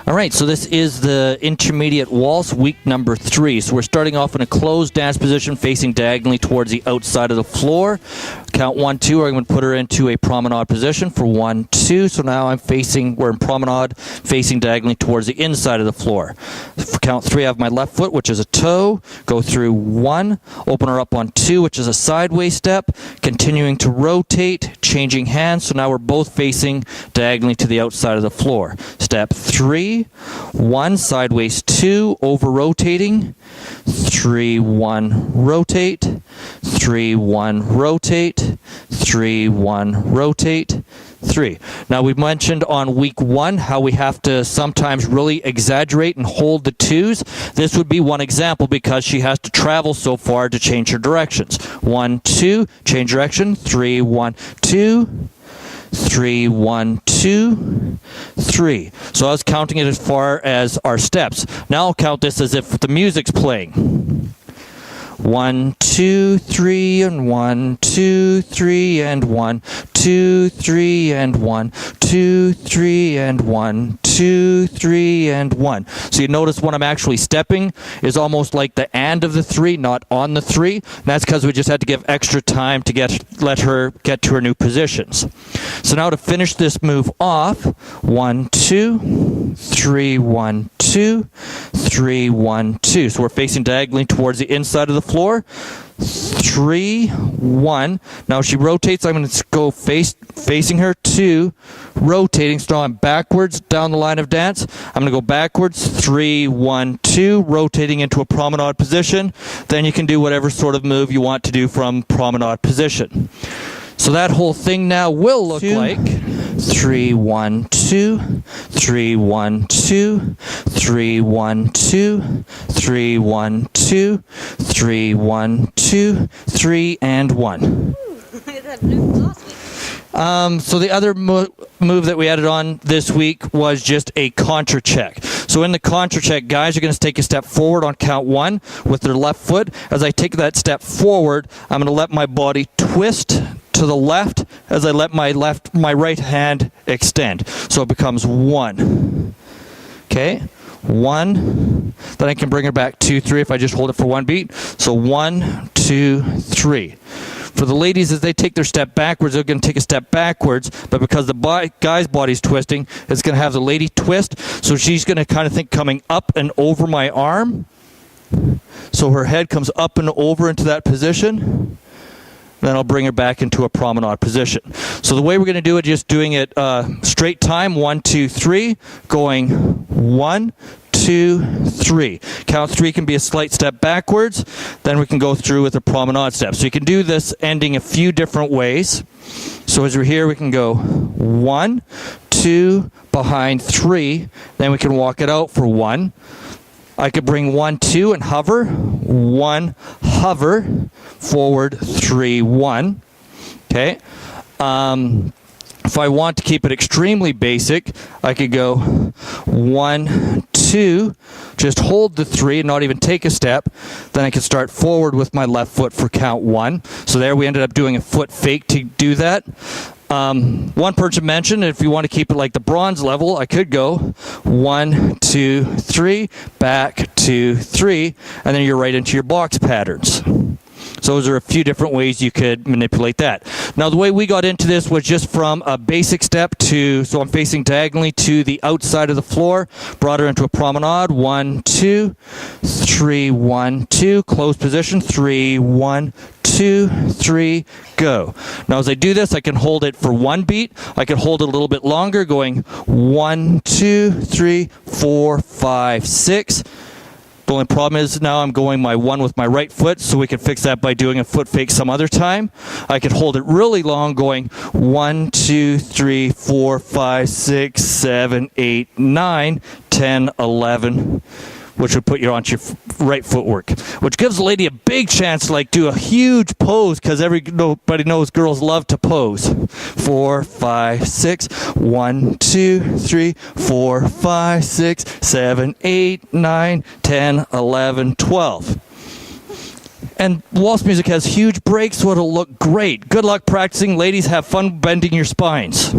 All right, so this is the intermediate waltz, week number 3. So we're starting off in a closed dance position, facing diagonally towards the outside of the floor. Count 1, 2. I'm going to put her into a promenade position for 1, 2. So now we're in promenade, facing diagonally towards the inside of the floor. For count 3, I have my left foot, which is a toe. Go through 1, open her up on 2, which is a sideways step. Continuing to rotate, changing hands. So now we're both facing diagonally to the outside of the floor. Step 3, 1, sideways 2, over rotating. 3, 1, rotate. 3, 1, rotate. 3, 1, rotate. 3. Now, we mentioned on week 1 how we have to sometimes really exaggerate and hold the 2s. This would be one example because she has to travel so far to change her directions. 1, 2, change direction. 3, 1, 2. 3, 1, 2, 3. So I was counting it as far as our steps. Now I'll count this as if the music's playing. 1, 2, 3, and 1, 2, 3, and 1, 2, 3, and 1, 2, 3, and 1, 2, 3, and 1. So you notice when I'm actually stepping is almost like the and of the 3, not on the 3. And that's because we just had to give extra time to let her get to her new positions. So now to finish this move off, 1, 2, 3, 1, 2, 3, 1, 2. So we're facing diagonally towards the inside of the floor. 3, 1. Now she rotates. I'm going to go facing her 2, rotating. So now I'm backwards down the line of dance. I'm going to go backwards. 3, 1, 2, rotating into a promenade position. Then you can do whatever sort of move you want to do from promenade position. So that whole thing now will look like 3, 1, 2, 3, 1, 2, 3, 1, 2, 3, 1, 2, 3, 1, 2, 3, and 1. So the other move that we added on this week was just a contra check. So in the contra check, guys are going to take a step forward on count 1 with their left foot. As I take that step forward, I'm going to let my body twist to the left as I let my right hand extend. So it becomes 1. Okay? 1. Then I can bring her back 2, 3 if I just hold it for 1 beat. So 1, 2, 3. For the ladies, as they take their step backwards, they're going to take a step backwards, but because the guy's body's twisting, it's going to have the lady twist. So she's going to kind of think coming up and over my arm. So her head comes up and over into that position. Then I'll bring her back into a promenade position. So the way we're going to do it, just doing it straight time, 1, 2, 3, going 1, 2, 3. Count 3 can be a slight step backwards. Then we can go through with a promenade step. So you can do this ending a few different ways. So as we're here, we can go 1, 2, behind 3. Then we can walk it out for 1. I could bring 1, 2 and hover. 1, hover, forward, 3, 1. Okay. If I want to keep it extremely basic, I could go 1, 2, just hold the 3 and not even take a step. Then I can start forward with my left foot for count 1. So there we ended up doing a foot fake to do that. One person mentioned if you want to keep it like the bronze level, I could go 1, 2, 3, back 2, 3, and then you're right into your box patterns. So those are a few different ways you could manipulate that. Now the way we got into this was just from a basic step to, so I'm facing diagonally to the outside of the floor, brought her into a promenade, 1, 2, 3, 1, 2, close position, 3, 1, 2, 3, go. Now as I do this, I can hold it for 1 beat. I can hold it a little bit longer, going 1, 2, 3, 4, 5, 6. The only problem is now I'm going my 1 with my right foot, so we can fix that by doing a foot fake some other time. I could hold it really long, going 1, 2, 3, 4, 5, 6, 7, 8, 9, 10, 11, which would put you onto your right footwork, which gives the lady a big chance to do a huge pose, because everybody knows girls love to pose. 4, 5, 6, 1, 2, 3, 4, 5, 6, 7, 8, 9, 10, 11, 12. And waltz music has huge breaks, so it'll look great. Good luck practicing. Ladies, have fun bending your spines.